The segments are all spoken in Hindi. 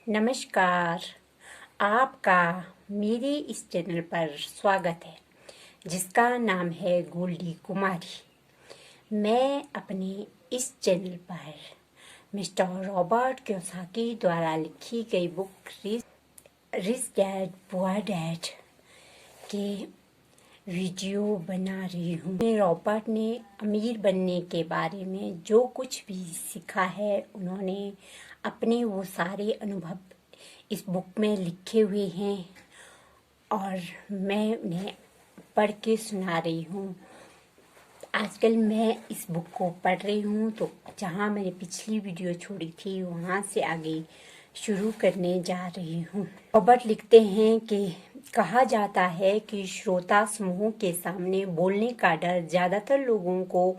नमस्कार। आपका मेरे इस चैनल पर स्वागत है जिसका नाम है गोल्डी कुमारी। मैं अपने इस चैनल पर मिस्टर रॉबर्ट कियोसाकी द्वारा लिखी गई book rich dad poor dad के वीडियो बना रही हूँ। रॉबर्ट ने अमीर बनने के बारे में जो कुछ भी सीखा है, उन्होंने अपने वो सारे अनुभव इस बुक में लिखे हुए हैं और मैं उन्हें पढ़ के सुना रही हूँ। आजकल मैं इस बुक को पढ़ रही हूँ, तो जहाँ मैंने पिछली वीडियो छोड़ी थी वहाँ से आगे शुरू करने जा रही हूँ। रॉबर्ट लिखते हैं कि कहा जाता है कि श्रोता समूह के सामने बोलने का डर ज्यादातर लोगों को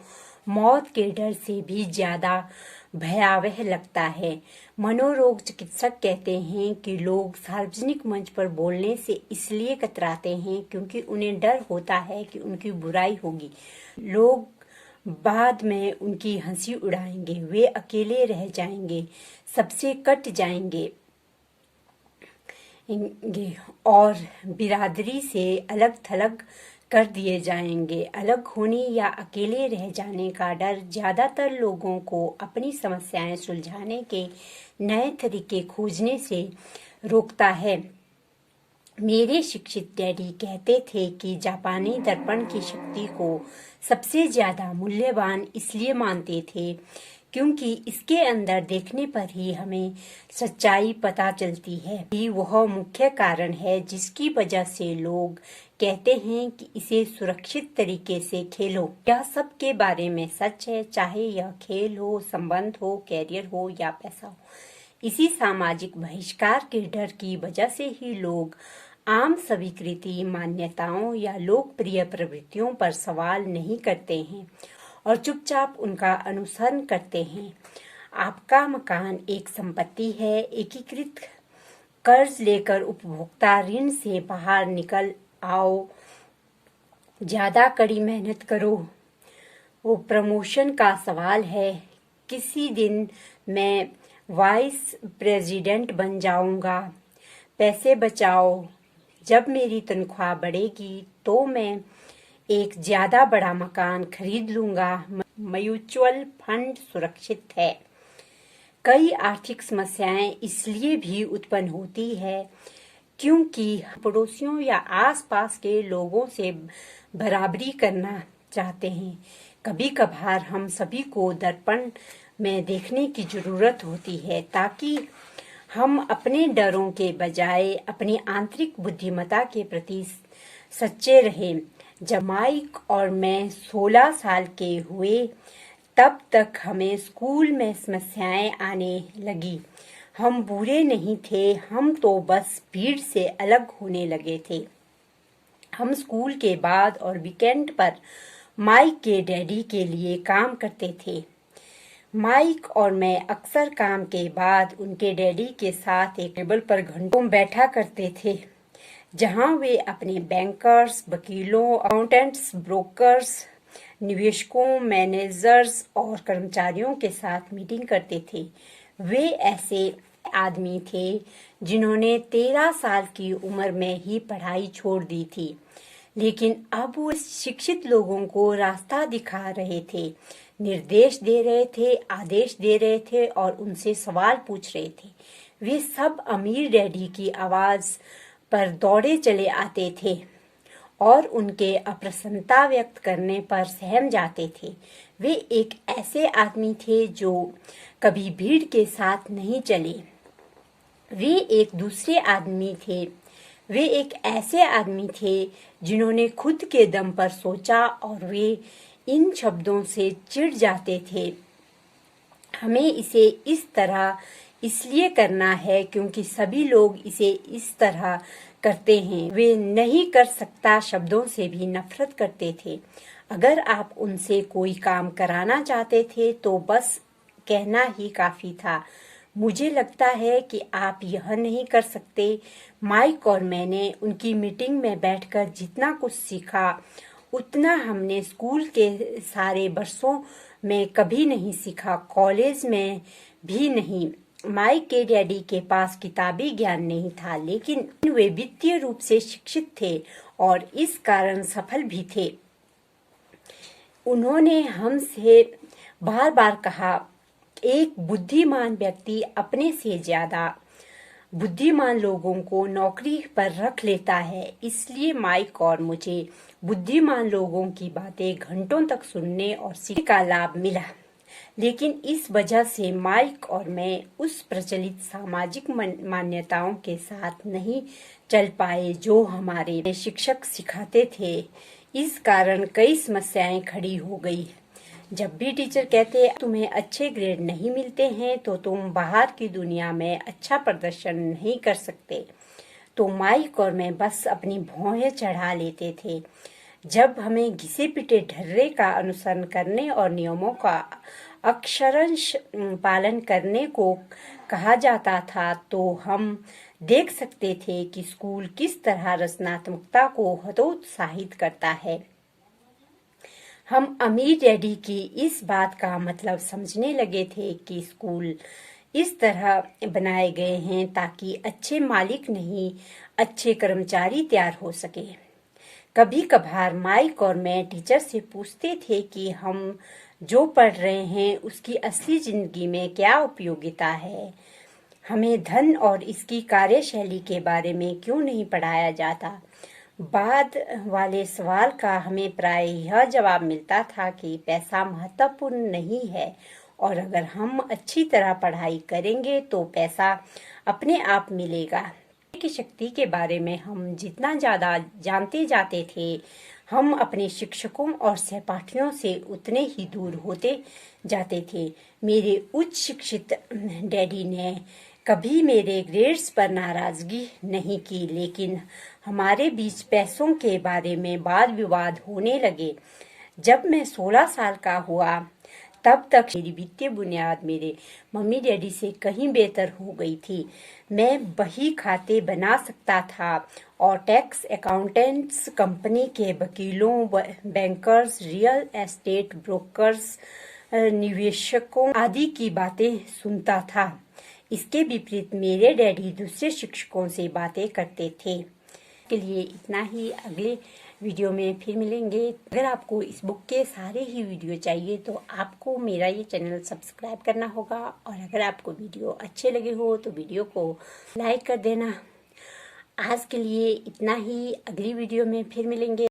मौत के डर से भी ज्यादा भयावह लगता है। मनोरोग चिकित्सक कहते हैं कि लोग सार्वजनिक मंच पर बोलने से इसलिए कतराते हैं क्योंकि उन्हें डर होता है कि उनकी बुराई होगी, लोग बाद में उनकी हंसी उड़ाएंगे, वे अकेले रह जाएंगे, सबसे कट जाएंगे और बिरादरी से अलग थलग कर दिए जाएंगे। अलग होने या अकेले रह जाने का डर ज्यादातर लोगों को अपनी समस्याएं सुलझाने के नए तरीके खोजने से रोकता है। मेरे शिक्षित डैडी कहते थे कि जापानी दर्पण की शक्ति को सबसे ज्यादा मूल्यवान इसलिए मानते थे क्योंकि इसके अंदर देखने पर ही हमें सच्चाई पता चलती है। वह मुख्य कारण है जिसकी वजह से लोग कहते हैं कि इसे सुरक्षित तरीके से खेलो। यह सबके बारे में सच है, चाहे यह खेल हो, संबंध हो, कैरियर हो या पैसा हो। इसी सामाजिक बहिष्कार के डर की वजह से ही लोग आम स्वीकृति, मान्यताओं या लोकप्रिय प्रवृत्तियों पर सवाल नहीं करते हैं और चुपचाप उनका अनुसरण करते हैं। आपका मकान एक संपत्ति है। एकीकृत कर्ज लेकर उपभोक्ता ऋण से बाहर निकल आओ, ज्यादा कड़ी मेहनत करो। वो प्रमोशन का सवाल है। किसी दिन मैं वाइस प्रेसिडेंट बन जाऊंगा। पैसे बचाओ। जब मेरी तनख्वाह बढ़ेगी तो मैं एक ज्यादा बड़ा मकान खरीद लूंगा। म्यूचुअल फंड सुरक्षित है। कई आर्थिक समस्याएं इसलिए भी उत्पन्न होती है क्योंकि पड़ोसियों या आसपास के लोगों से बराबरी करना चाहते हैं। कभी कभार हम सभी को दर्पण में देखने की जरूरत होती है ताकि हम अपने डरों के बजाय अपनी आंतरिक बुद्धिमत्ता के प्रति सच्चे रहें। जब माइक और मैं 16 साल के हुए तब तक हमें स्कूल में समस्याएं आने लगी। हम बुरे नहीं थे, हम तो बस भीड़ से अलग होने लगे थे। हम स्कूल के बाद और वीकेंड पर माइक के डैडी के लिए काम करते थे। माइक और मैं अक्सर काम के बाद उनके डैडी के साथ एक टेबल पर घंटों बैठा करते थे जहां वे अपने बैंकर्स, वकीलों, अकाउंटेंट्स, ब्रोकर्स, निवेशकों, मैनेजर्स और कर्मचारियों के साथ मीटिंग करते थे। वे ऐसे आदमी थे जिन्होंने 13 साल की उम्र में ही पढ़ाई छोड़ दी थी, लेकिन अब वो शिक्षित लोगों को रास्ता दिखा रहे थे, निर्देश दे रहे थे, आदेश दे रहे थे और उनसे सवाल पूछ रहे थे। वे सब अमीर डैडी की आवाज पर दौड़े चले आते थे और उनके अप्रसन्नता व्यक्त करने पर सहम जाते थे। वे एक ऐसे आदमी थे जो कभी भीड़ के साथ नहीं चले। वे एक ऐसे आदमी थे जिन्होंने खुद के दम पर सोचा और वे इन शब्दों से चिढ़ जाते थे, हमें इसे इस तरह इसलिए करना है क्योंकि सभी लोग इसे इस तरह करते हैं। वे नहीं कर सकता शब्दों से भी नफरत करते थे। अगर आप उनसे कोई काम कराना चाहते थे तो बस कहना ही काफी था, मुझे लगता है कि आप यह नहीं कर सकते। माइक और मैंने उनकी मीटिंग में बैठकर जितना कुछ सीखा उतना हमने स्कूल के सारे बरसों में कभी नहीं सीखा, कॉलेज में भी नहीं। माइक के डैडी के पास किताबी ज्ञान नहीं था, लेकिन वे वित्तीय रूप से शिक्षित थे और इस कारण सफल भी थे। उन्होंने हमसे बार बार कहा, एक बुद्धिमान व्यक्ति अपने से ज्यादा बुद्धिमान लोगों को नौकरी पर रख लेता है। इसलिए माइक और मुझे बुद्धिमान लोगों की बातें घंटों तक सुनने और सीखने का लाभ मिला। लेकिन इस वजह से माइक और मैं उस प्रचलित सामाजिक मान्यताओं के साथ नहीं चल पाए जो हमारे शिक्षक सिखाते थे। इस कारण कई समस्याएं खड़ी हो गई। जब भी टीचर कहते तुम्हें अच्छे ग्रेड नहीं मिलते हैं तो तुम बाहर की दुनिया में अच्छा प्रदर्शन नहीं कर सकते, तो माइक और मैं बस अपनी भौहें चढ़ा लेते थे। जब हमें घिसे पिटे ढर्रे का अनुसरण करने और नियमों का अक्षरशः पालन करने को कहा जाता था, तो हम देख सकते थे कि स्कूल किस तरह रचनात्मकता को हतोत्साहित करता है। हम अमीर डैडी की इस बात का मतलब समझने लगे थे कि स्कूल इस तरह बनाए गए हैं ताकि अच्छे मालिक नहीं, अच्छे कर्मचारी तैयार हो सके। कभी कभार माइक और मैं टीचर से पूछते थे कि हम जो पढ़ रहे हैं उसकी असली जिंदगी में क्या उपयोगिता है। हमें धन और इसकी कार्यशैली के बारे में क्यों नहीं पढ़ाया जाता। बाद वाले सवाल का हमें प्राय यह जवाब मिलता था कि पैसा महत्वपूर्ण नहीं है और अगर हम अच्छी तरह पढ़ाई करेंगे तो पैसा अपने आप मिलेगा। की शक्ति के बारे में हम जितना ज्यादा जानते जाते थे, हम अपने शिक्षकों और सहपाठियों से उतने ही दूर होते जाते थे। मेरे उच्च शिक्षित डैडी ने कभी मेरे ग्रेड्स पर नाराजगी नहीं की, लेकिन हमारे बीच पैसों के बारे में वाद विवाद होने लगे। जब मैं 16 साल का हुआ तब तक मेरी वित्तीय बुनियाद मेरे मम्मी डैडी से कहीं बेहतर हो गई थी। मैं बही खाते बना सकता था और टैक्स अकाउंटेंट्स, कंपनी के वकीलों, बैंकर्स, रियल एस्टेट ब्रोकर्स, निवेशकों आदि की बातें सुनता था। इसके विपरीत मेरे डैडी दूसरे शिक्षकों से बातें करते थे। के लिए इतना ही। अगले वीडियो में फिर मिलेंगे। अगर आपको इस बुक के सारे ही वीडियो चाहिए तो आपको मेरा ये चैनल सब्सक्राइब करना होगा, और अगर आपको वीडियो अच्छे लगे हो तो वीडियो को लाइक कर देना। आज के लिए इतना ही। अगली वीडियो में फिर मिलेंगे।